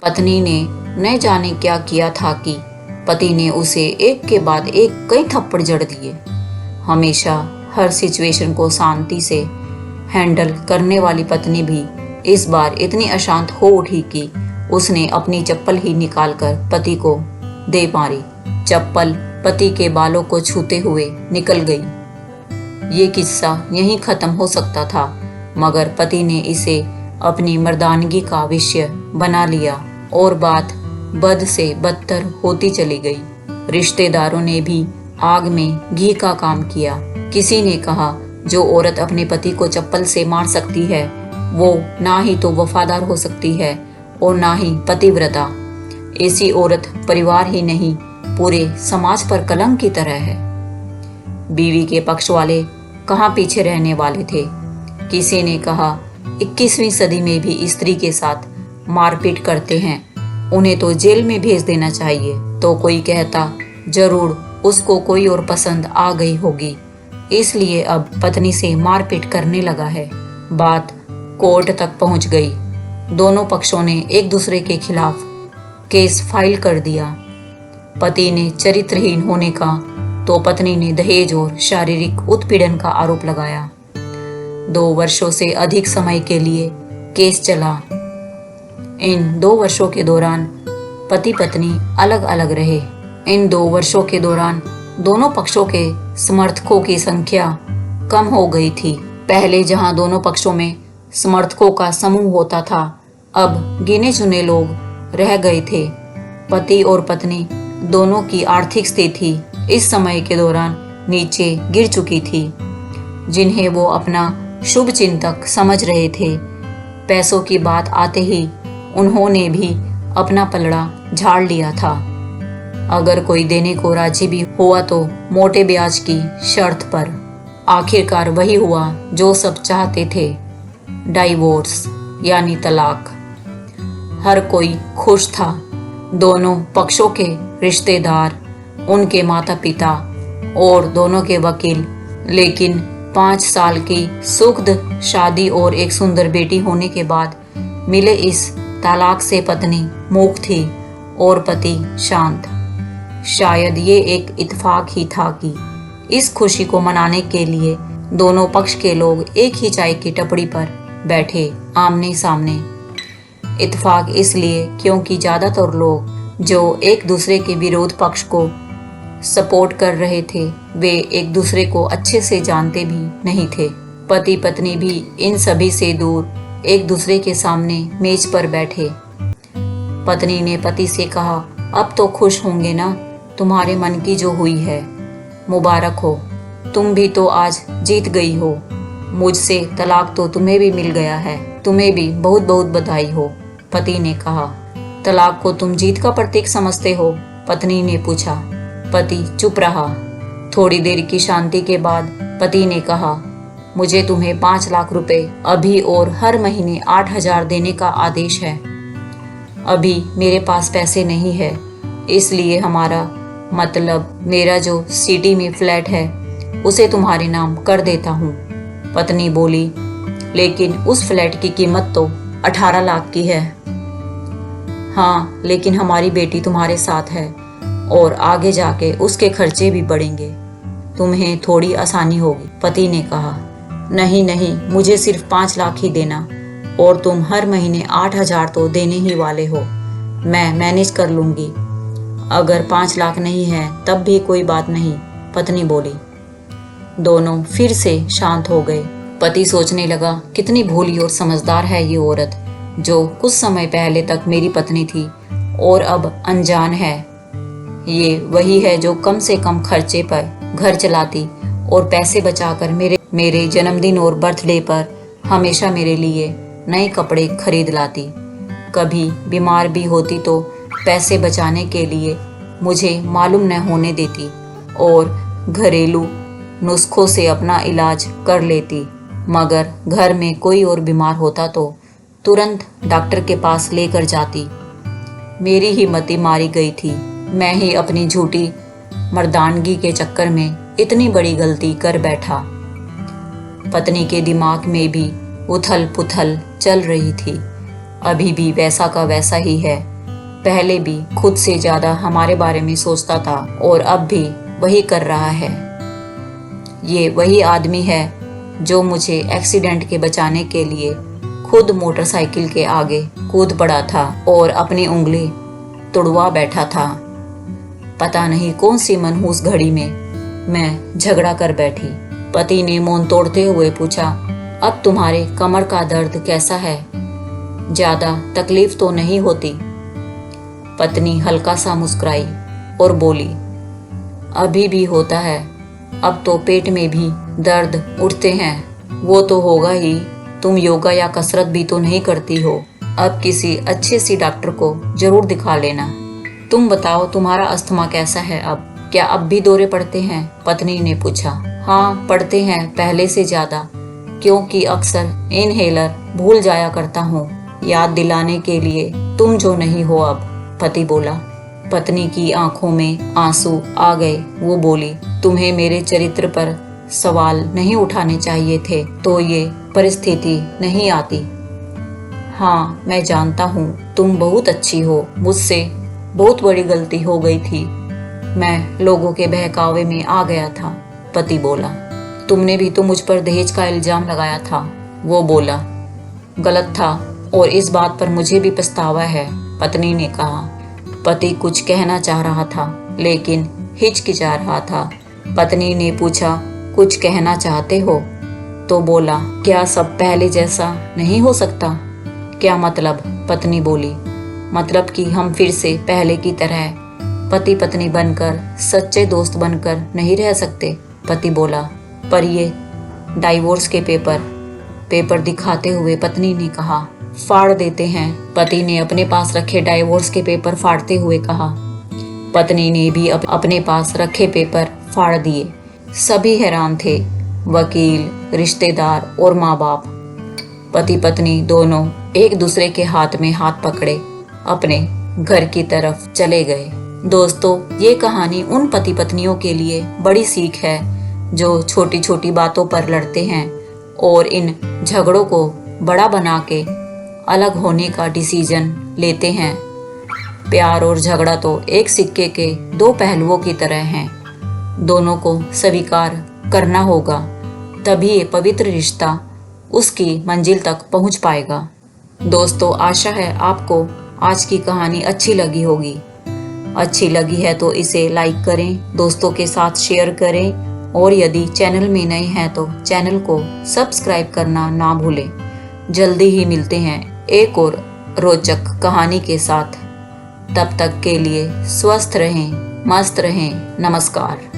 पत्नी ने न जाने क्या किया था कि पति ने उसे एक के बाद एक कई थप्पड़ जड़ दिए। हमेशा हर सिचुएशन को शांति से हैंडल करने वाली पत्नी भी इस बार इतनी अशांत हो उठी कि उसने अपनी चप्पल ही निकालकर पति को दे मारी। चप्पल पति के बालों को छूते हुए निकल गई। ये किस्सा यहीं खत्म हो सकता था, मगर पति ने इसे अपनी मर्दानगी का विषय बना लिया और बात बद से बदतर होती चली गई। रिश्तेदारों ने भी आग में घी का काम किया। किसी ने कहा, जो औरत अपने पति को चप्पल से मार सकती है वो ना ही तो वफादार हो सकती है और ना ही पतिव्रता। ऐसी औरत परिवार ही नहीं पूरे समाज पर कलंक की तरह है। बीवी के पक्ष वाले कहाँ पीछे रहने वाले थे। किसी ने कहा, 21वीं सदी में भी स्त्री के साथ मारपीट करते हैं, उन्हें तो जेल में भेज देना चाहिए। तो कोई कहता, जरूर उसको कोई और पसंद आ गई होगी, इसलिए अब पत्नी से मारपीट करने लगा है। बात कोर्ट तक पहुंच गई। दोनों पक्षों ने एक दूसरे के खिलाफ केस फाइल कर दिया। पति ने चरित्रहीन होने का तो पत्नी ने दहेज और शारीरिक उत्पीड़न का आरोप लगाया। 2 वर्षों से अधिक समय के लिए केस चला। इन 2 वर्षों के दौरान पति पत्नी अलग अलग रहे। इन 2 वर्षों के दौरान दोनों पक्षों के समर्थकों की संख्या कम हो गई थी। पहले जहां दोनों पक्षों में समर्थकों का समूह होता था, अब गिने चुने लोग रह गए थे। पति और पत्नी दोनों की आर्थिक स्थिति इस समय के दौरान नीचे गिर चुकी थी। जिन्हें वो अपना शुभ चिंतक समझ रहे थे, पैसों की बात आते ही उन्होंने भी अपना पलड़ा झाड़ लिया था। अगर कोई देने को राजी भी हुआ तो मोटे ब्याज की शर्त पर। आखिरकार वही हुआ जो सब चाहते थे, डाइवोर्स यानी तलाक। हर कोई खुश था, दोनों पक्षों के रिश्तेदार, उनके माता पिता और दोनों के वकील। लेकिन 5 साल की सुखद शादी और एक सुंदर बेटी होने के बाद मिले इस तलाक से पत्नी मूक थी और पति शांत। शायद ये एक इत्तेफाक ही था कि इस खुशी को मनाने के लिए दोनों पक्ष के लोग एक ही चाय की टपरी पर बैठे आमने सामने। इत्तेफाक इसलिए क्योंकि ज्यादातर लोग जो एक दूसरे के विरोध पक्ष को सपोर्ट कर रहे थे, वे एक दूसरे को अच्छे से जानते भी नहीं थे। पति पत्नी भी इन सभी से दूर एक दूसरे के सामने मेज पर बैठे। पत्नी ने पति से कहा, अब तो खुश होंगे ना, तुम्हारे मन की जो हुई है, मुबारक हो, तुम भी तो आज जीत गई हो। मुझसे तलाक तो तुम्हें भी मिल गया है, तुम्हें भी बहुत बहुत बधाई हो। पति ने कहा, तलाक को तुम जीत का प्रतीक समझते हो? पत्नी ने पूछा। पति चुप रहा। थोड़ी देर की शांति के बाद पति ने कहा, मुझे तुम्हें 5 लाख रुपए अभी और हर महीने 8,000 देने का आदेश है। अभी मेरे पास पैसे नहीं है, इसलिए हमारा मतलब मेरा जो सिटी में फ्लैट है उसे तुम्हारे नाम कर देता हूँ। पत्नी बोली, लेकिन उस फ्लैट की कीमत तो 18 लाख की है। हाँ, लेकिन हमारी बेटी तुम्हारे साथ है और आगे जाके उसके खर्चे भी बढ़ेंगे, तुम्हें थोड़ी आसानी होगी। पति ने कहा, नहीं नहीं, मुझे सिर्फ 5 लाख ही देना और तुम हर महीने 8,000 तो देने ही वाले हो, मैं मैनेज कर लूंगी। अगर 5 लाख नहीं है तब भी कोई बात नहीं, पत्नी बोली। दोनों फिर से शांत हो गए। पति सोचने लगा, कितनी भोली और समझदार है ये औरत, जो कुछ समय पहले तक मेरी पत्नी थी और अब अनजान है। ये वही है जो कम से कम खर्चे पर घर चलाती और पैसे बचाकर मेरे जन्मदिन और बर्थडे पर हमेशा मेरे लिए नए कपड़े खरीद लाती। कभी बीमार भी होती तो पैसे बचाने के लिए मुझे मालूम न होने देती और घरेलू नुस्खों से अपना इलाज कर लेती। मगर घर में कोई और बीमार होता तो तुरंत डॉक्टर के पास लेकर जाती। मेरी ही मति मारी गई थी। मैं ही अपनी झूठी मर्दानगी के चक्कर में इतनी बड़ी गलती कर बैठा। पत्नी के दिमाग में भी उथल पुथल चल रही थी। अभी भी वैसा का वैसा ही है। पहले भी खुद से ज्यादा हमारे बारे में सोचता था और अब भी वही कर रहा है। ये वही आदमी है जो मुझे एक्सीडेंट के बचाने के लिए खुद मोटरसाइकिल के आगे कूद पड़ा था और अपनी उंगली तुड़वा बैठा था। पता नहीं कौन सी मनहूस घड़ी में मैं झगड़ा कर बैठी। पति ने मौन तोड़ते हुए पूछा, अब तुम्हारे कमर का दर्द कैसा है? ज्यादा तकलीफ तो नहीं होती? पत्नी हल्का सा मुस्कुराई और बोली, अभी भी होता है। अब तो पेट में भी दर्द उठते हैं। वो तो होगा ही। तुम योगा या कसरत भी तो नहीं करती हो। अब किसी अच्छे सी डॉक्टर को जरूर दिखा लेना। तुम बताओ, तुम्हारा अस्थमा कैसा है अब? क्या अब भी दौरे पड़ते हैं? पत्नी ने पूछा। हाँ, पड़ते हैं, पहले से ज्यादा, क्योंकि अक्सर इनहेलर भूल जाया करता हूँ याद दिलाने के लिए। तुम जो नहीं हो अब, पति बोला। पत्नी की आंखों में आंसू आ गए। वो बोली, तुम्हें मेरे चरित्र पर सवाल नहीं उठाने चाहिए थे तो ये परिस्थिति नहीं आती। हाँ, मैं जानता हूँ तुम बहुत अच्छी हो। मुझसे बहुत बड़ी गलती हो गई थी। मैं लोगों के बहकावे में आ गया था, पति बोला। तुमने भी तो मुझ पर दहेज का इल्जाम लगाया था, वो बोला। गलत था और इस बात पर मुझे भी पछतावा है, पत्नी ने कहा। पति कुछ कहना चाह रहा था लेकिन हिचकिचा रहा था। पत्नी ने पूछा, कुछ कहना चाहते हो? तो बोला, क्या सब पहले जैसा नहीं हो सकता? क्या मतलब? पत्नी बोली, मतलब कि हम फिर से पहले की तरह पति पत्नी बनकर, सच्चे दोस्त बनकर नहीं रह सकते, पति बोला। पर ये डाइवोर्स के पेपर दिखाते हुए पत्नी ने कहा। फाड़ देते हैं, पति ने अपने पास रखे डाइवोर्स के पेपर फाड़ते हुए कहा। पत्नी ने भी अपने पास रखे पेपर फाड़ दिए। सभी हैरान थे, वकील, रिश्तेदार और माँ बाप। पति पत्नी दोनों एक दूसरे के हाथ में हाथ पकड़े अपने घर की तरफ चले गए। दोस्तों, ये कहानी उन पति पत्नियों के लिए बड़ी सीख है जो छोटी छोटी बातों पर लड़ते हैं और इन झगड़ों को बड़ा बना के अलग होने का डिसीजन लेते हैं। प्यार और झगड़ा तो एक सिक्के के दो पहलुओं की तरह हैं। दोनों को स्वीकार करना होगा, तभी ये पवित्र रिश्ता उसकी मंजिल तक पहुंच पाएगा। दोस्तों, आशा है आपको आज की कहानी अच्छी लगी होगी। अच्छी लगी है तो इसे लाइक करें, दोस्तों के साथ शेयर करें और यदि चैनल में नए हैं तो चैनल को सब्सक्राइब करना ना भूलें। जल्दी ही मिलते हैं एक और रोचक कहानी के साथ। तब तक के लिए स्वस्थ रहें, मस्त रहें। नमस्कार।